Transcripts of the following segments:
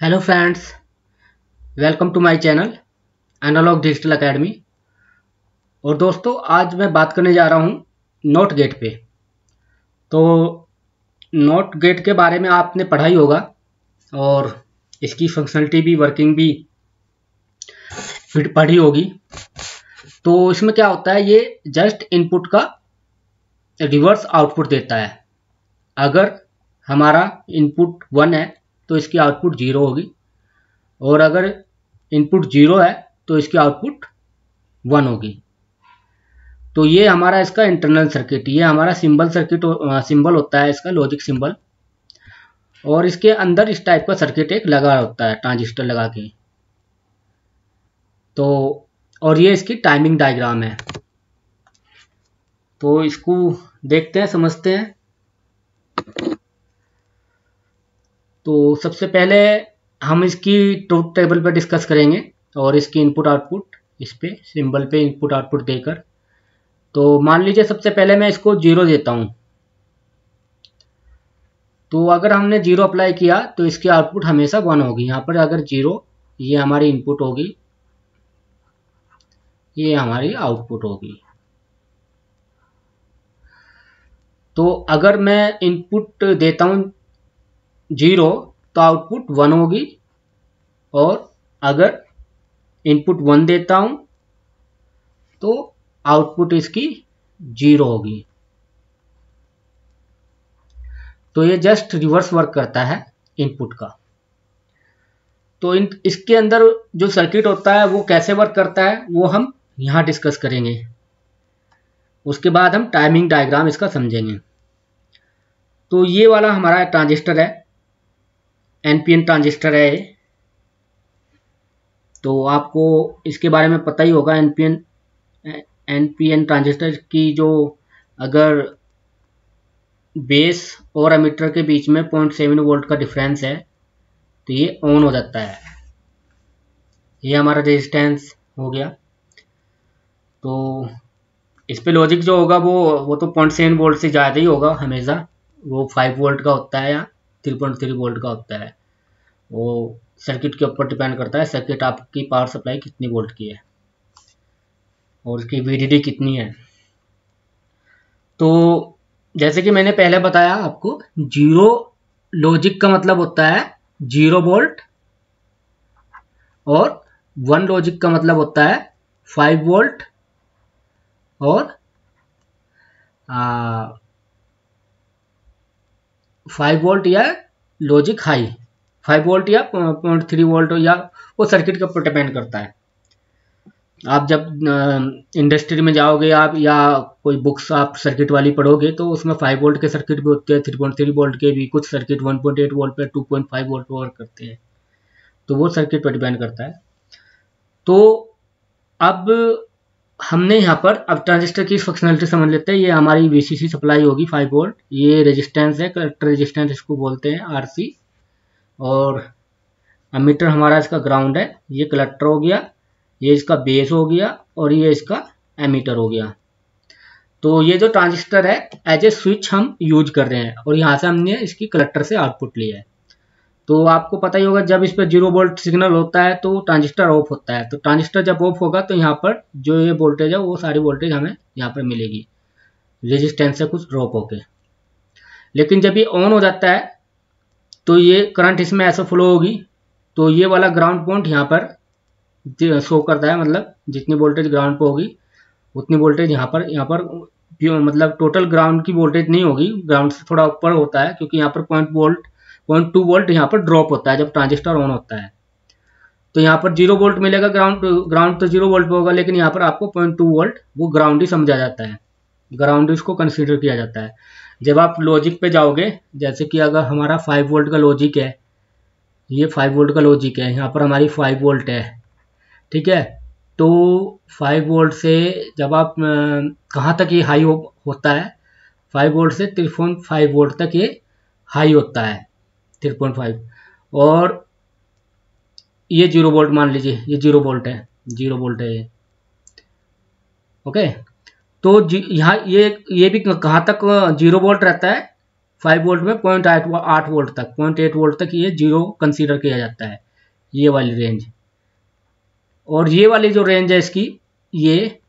Hello friends, welcome to my channel analog digital academy. और दोस्तों, आज मैं बात करने जा रहा हूँ नॉट गेट पे। तो नॉट गेट के बारे में आपने पढ़ा ही होगा और इसकी फंक्शनलिटी भी, वर्किंग भी फिर पढ़ी होगी। तो इसमें क्या होता है, ये जस्ट इनपुट का रिवर्स आउटपुट देता है। अगर हमारा इनपुट 1 है तो इसकी आउटपुट 0 होगी, और अगर इनपुट 0 है तो इसकी आउटपुट 1 होगी। तो ये हमारा इसका इंटरनल सर्किट, ये हमारा सिंबल सर्किट, सिंबल होता है इसका, लॉजिक सिंबल। और इसके अंदर इस टाइप का सर्किट एक लगा होता है, ट्रांजिस्टर लगा के। तो और ये इसकी टाइमिंग डायग्राम है। तो इसको देखते हैं, समझते हैं। तो सबसे पहले हम इसकी ट्रूथ टेबल पर डिस्कस करेंगे और इसकी इनपुट आउटपुट इस पे सिंबल पे इनपुट आउटपुट देकर। तो मान लीजिए सबसे पहले मैं इसको 0 देता हूं। तो अगर हमने 0 अप्लाई किया तो इसकी आउटपुट हमेशा 1 होगी। यहाँ पर अगर 0, ये हमारी इनपुट होगी, ये हमारी आउटपुट होगी। तो अगर मैं इनपुट देता हूं 0 तो आउटपुट 1 होगी, और अगर इनपुट 1 देता हूं तो आउटपुट इसकी 0 होगी। तो ये जस्ट रिवर्स वर्क करता है इनपुट का। तो इसके अंदर जो सर्किट होता है वो कैसे वर्क करता है वो हम यहां डिस्कस करेंगे। उसके बाद हम टाइमिंग डायग्राम इसका समझेंगे। तो ये वाला हमारा ट्रांजिस्टर है, एनपीएन ट्रांजिस्टर है ये। तो आपको इसके बारे में पता ही होगा। एनपीएन ट्रांजिस्टर की जो अगर बेस और एमिटर के बीच में 0.7 वोल्ट का डिफरेंस है तो ये ऑन हो जाता है। ये हमारा रेजिस्टेंस हो गया। तो इस पे लॉजिक जो होगा वो तो 0.7 वोल्ट से ज़्यादा ही होगा हमेशा। वो 5 वोल्ट का होता है या 3.3 वोल्ट का होता है। वो सर्किट के ऊपर डिपेंड करता है, सर्किट आपकी पावर सप्लाई कितनी वोल्ट की है और उसकी वीडीडी कितनी है। तो जैसे कि मैंने पहले बताया आपको, 0 लॉजिक का मतलब होता है 0 वोल्ट, और 1 लॉजिक का मतलब होता है 5 वोल्ट, और 5 वोल्ट या लॉजिक हाई, 5 वोल्ट या 0.3 वोल्ट, या वो सर्किट के ऊपर डिपेंड करता है। आप जब इंडस्ट्री में जाओगे आप, या कोई बुक्स आप सर्किट वाली पढ़ोगे, तो उसमें 5 वोल्ट के सर्किट भी होते हैं, 3.3 वोल्ट के भी, कुछ सर्किट 1.8 वोल्ट पे, 2.5 वोल्ट पर वर्क करते हैं। तो वो सर्किट पर डिपेंड करता है। तो अब हमने यहाँ पर अब ट्रांजिस्टर की फंक्शनलिटी समझ लेते हैं। ये हमारी वीसीसी सप्लाई होगी 5 वोल्ट। ये रेजिस्टेंस है, कलेक्टर रेजिस्टेंस इसको बोलते हैं, आरसी। और एमीटर हमारा इसका ग्राउंड है, ये कलेक्टर हो गया, ये इसका बेस हो गया, और ये इसका एमीटर हो गया। तो ये जो ट्रांजिस्टर है एज ए स्विच हम यूज कर रहे हैं, और यहाँ से हमने इसकी कलेक्टर से आउटपुट लिया है। तो आपको पता ही होगा, जब इस पर 0 वोल्ट सिग्नल होता है तो ट्रांजिस्टर ऑफ होता है। तो ट्रांजिस्टर जब ऑफ होगा तो यहाँ पर जो ये वोल्टेज है वो सारी वोल्टेज हमें यहाँ पर मिलेगी, रेजिस्टेंस से कुछ ड्रॉप होके। लेकिन जब ये ऑन हो जाता है तो ये करंट इसमें ऐसा फ्लो होगी। तो ये वाला ग्राउंड पॉइंट यहाँ पर शो करता है, मतलब जितनी वोल्टेज ग्राउंड पर होगी उतनी वोल्टेज यहाँ पर मतलब टोटल ग्राउंड की वोल्टेज नहीं होगी, ग्राउंड से थोड़ा ऊपर होता है, क्योंकि यहाँ पर 0.2 वोल्ट यहाँ पर ड्रॉप होता है जब ट्रांजिस्टर ऑन होता है। तो यहाँ पर 0 वोल्ट मिलेगा, ग्राउंड तो 0 वोल्ट पे होगा, लेकिन यहाँ पर आपको 0.2 वोल्ट वो ग्राउंड ही समझा जाता है, ग्राउंड इसको कंसीडर किया जाता है। जब आप लॉजिक पे जाओगे, जैसे कि अगर हमारा 5 वोल्ट का लॉजिक है, ये 5 वोल्ट का लॉजिक है, यहाँ पर हमारी 5 वोल्ट है, ठीक है। तो 5 वोल्ट से जब आप कहाँ तक ये हाई होता है, 5 वोल्ट से 3.5 वोल्ट तक ये हाई होता है, 3.5। और ये 0 वोल्ट मान लीजिए, ये 0 वोल्ट है, 0 वोल्ट है ये, ओके। तो यहाँ ये भी कहाँ तक 0 वोल्ट रहता है, 5 वोल्ट में 0.8 वोल्ट तक, 0.8 वोल्ट तक ये जीरो कंसीडर किया जाता है, ये वाली रेंज। और ये वाली जो रेंज है इसकी, ये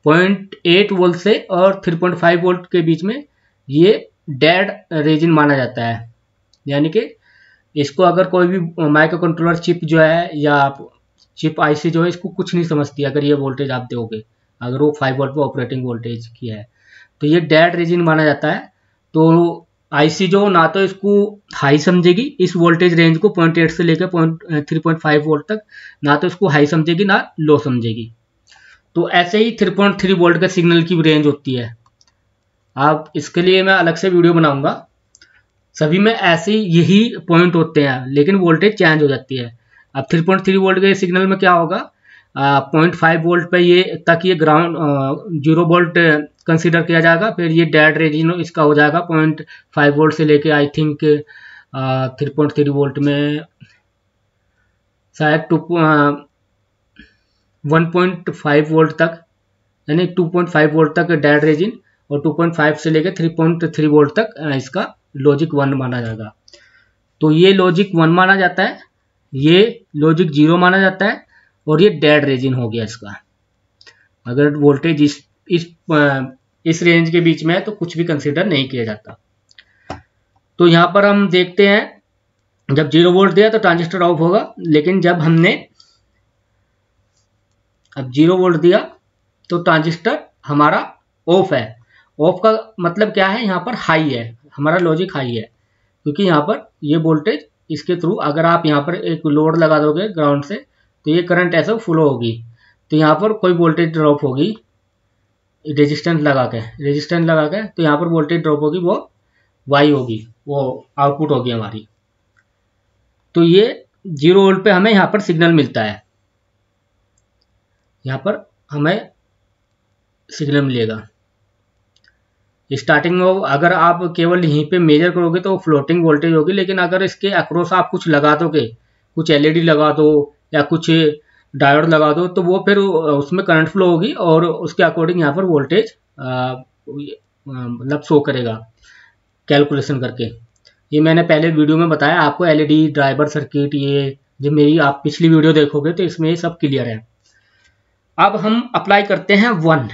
0.8 वोल्ट से और 3.5 वोल्ट के बीच में ये डेड रीजन माना जाता है। यानी कि इसको अगर कोई भी माइक्रो कंट्रोलर चिप जो है या चिप आईसी जो है इसको कुछ नहीं समझती अगर ये वोल्टेज आप दोगे, अगर वो 5 वोल्ट पे ऑपरेटिंग वोल्टेज की है तो ये डेड रीजन माना जाता है। तो आईसी जो ना तो इसको हाई समझेगी इस वोल्टेज रेंज को 0.8 से लेकर 3.5 वोल्ट तक, ना तो इसको हाई समझेगी ना लो समझेगी। तो ऐसे ही 3.3 वोल्ट का सिग्नल की रेंज होती है। आप इसके लिए मैं अलग से वीडियो बनाऊंगा। सभी में ऐसे यही पॉइंट होते हैं लेकिन वोल्टेज चेंज हो जाती है। अब 3.3 वोल्ट के सिग्नल में क्या होगा, 0.5 वोल्ट पे ये तक ये ग्राउंड 0 वोल्ट कंसीडर किया जाएगा, फिर ये डेड रीजन इसका हो जाएगा 0.5 वोल्ट से लेके आई थिंक 3.3 वोल्ट में शायद 1.5 वोल्ट तक, यानी 2.5 वोल्ट तक डेड रीजन और 2.5 से लेकर 3.3 वोल्ट तक इसका लॉजिक 1 माना जाएगा। तो ये लॉजिक 1 माना जाता है, ये लॉजिक 0 माना जाता है और ये डेड रीजन हो गया इसका। अगर वोल्टेज इस रेंज के बीच में है तो कुछ भी कंसीडर नहीं किया जाता। तो यहाँ पर हम देखते हैं जब 0 वोल्ट दिया तो ट्रांजिस्टर ऑफ होगा, लेकिन जब हमने अब 0 वोल्ट दिया तो ट्रांजिस्टर हमारा ऑफ है। ऑफ का मतलब क्या है, यहाँ पर हाई है, हमारा लॉजिक हाई है, क्योंकि यहाँ पर ये वोल्टेज इसके थ्रू अगर आप यहाँ पर एक लोड लगा दोगे ग्राउंड से तो ये करंट ऐसे फ्लो होगी, तो यहाँ पर कोई वोल्टेज ड्रॉप होगी रेजिस्टेंस लगा के तो यहाँ पर वोल्टेज ड्रॉप होगी, वो वाई होगी, वो आउटपुट होगी हमारी। तो ये 0 वोल्ट पे हमें यहाँ पर सिग्नल मिलता है, यहाँ पर हमें सिग्नल मिलेगा स्टार्टिंग में। अगर आप केवल यहीं पे मेजर करोगे तो फ्लोटिंग वोल्टेज होगी, लेकिन अगर इसके अक्रॉस आप कुछ लगा दोगे, कुछ एलईडी लगा दो या कुछ डायोड लगा दो, तो वो फिर उसमें करंट फ्लो होगी और उसके अकॉर्डिंग यहाँ पर वोल्टेज मतलब शो करेगा कैलकुलेशन करके। ये मैंने पहले वीडियो में बताया आपको, एलईडी ड्राइवर सर्किट, ये जो मेरी आप पिछली वीडियो देखोगे तो इसमें ये सब क्लियर है। अब हम अप्लाई करते हैं 1,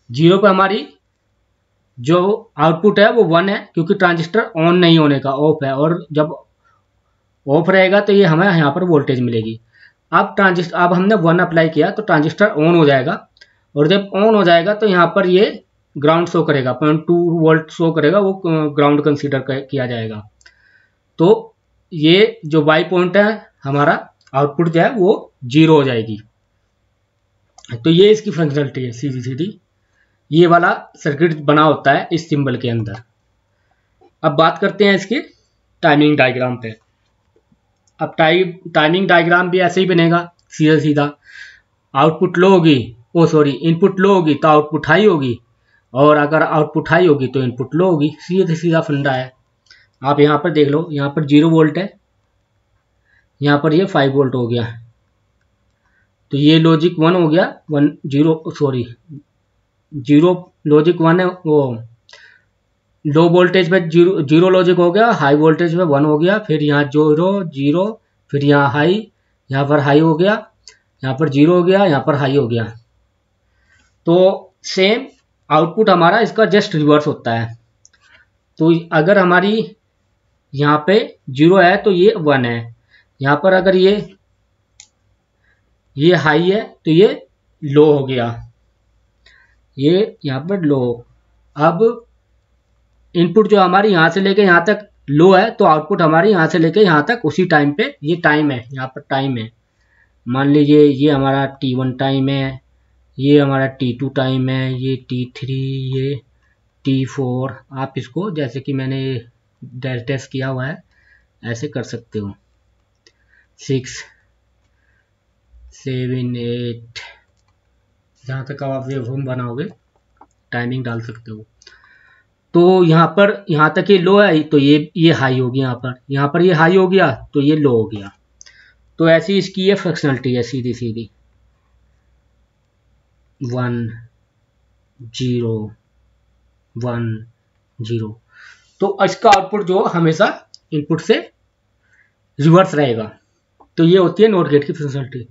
0 पे हमारी जो आउटपुट है वो 1 है, क्योंकि ट्रांजिस्टर ऑन नहीं होने का, ऑफ है, और जब ऑफ रहेगा तो ये हमें यहाँ पर वोल्टेज मिलेगी। अब हमने 1 अप्लाई किया तो ट्रांजिस्टर ऑन हो जाएगा, और जब ऑन हो जाएगा तो यहाँ पर ये ग्राउंड शो करेगा, 0.2 वोल्ट शो करेगा, वो ग्राउंड कंसीडर किया जाएगा। तो ये जो वाई पॉइंट है हमारा आउटपुट जो है वो 0 हो जाएगी। तो ये इसकी फंक्शनलिटी है सीधी, ये वाला सर्किट बना होता है इस सिंबल के अंदर। अब बात करते हैं इसके टाइमिंग डायग्राम पे। अब टाइमिंग डायग्राम भी ऐसे ही बनेगा, सीधा आउटपुट लो होगी, इनपुट लो होगी तो आउटपुट हाई होगी, और अगर आउटपुट हाई होगी तो इनपुट लो होगी। सीधा फंडा है। आप यहाँ पर देख लो, यहाँ पर 0 वोल्ट है, यहाँ पर ये 5 वोल्ट हो गया, तो ये लॉजिक 1 हो गया, 0 लॉजिक 1 है, वो लो वोल्टेज पे 0 लॉजिक हो गया, हाई वोल्टेज पे 1 हो गया, फिर यहाँ 0, फिर यहाँ हाई, यहाँ पर हाई हो गया, यहाँ पर 0 हो गया, यहाँ पर हाई हो गया। तो सेम आउटपुट हमारा इसका जस्ट रिवर्स होता है। तो अगर हमारी यहाँ पे 0 है तो ये 1 है, यहाँ पर अगर ये हाई है तो ये लो हो गया, ये यहाँ पर लो। अब इनपुट जो हमारी यहाँ से लेके यहाँ तक लो है, तो आउटपुट हमारी यहाँ से लेके यहाँ तक उसी टाइम पे, ये टाइम है, यहाँ पर टाइम है, मान लीजिए ये हमारा T1 टाइम है, ये हमारा T2 टाइम है, ये T3, ये T4। आप इसको जैसे कि मैंने टेस्ट किया हुआ है ऐसे कर सकते हो, 6, 7, 8, जहाँ तक आप वेवफॉर्म बनाओगे टाइमिंग डाल सकते हो। तो यहाँ पर यहाँ तक ये लो है तो ये हाई हो गया, यहाँ पर ये हाई हो गया तो ये लो हो गया। तो ऐसी इसकी ये फंक्शनलिटी है सीधी 1, 0, 1, 0। तो इसका आउटपुट जो हमेशा इनपुट से रिवर्स रहेगा। तो ये होती है नॉट गेट की फंक्शनलिटी।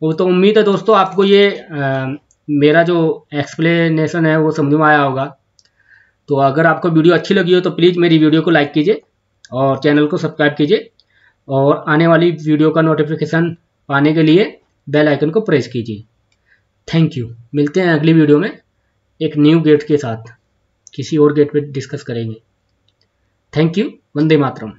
वो तो उम्मीद है दोस्तों आपको ये मेरा जो एक्सप्लेनेशन है वो समझ में आया होगा। तो अगर आपको वीडियो अच्छी लगी हो तो प्लीज़ मेरी वीडियो को लाइक कीजिए और चैनल को सब्सक्राइब कीजिए और आने वाली वीडियो का नोटिफिकेशन पाने के लिए बेल आइकन को प्रेस कीजिए। Thank you. मिलते हैं अगली वीडियो में एक न्यू गेट के साथ, किसी और गेट पे डिस्कस करेंगे। Thank you. वंदे मातरम।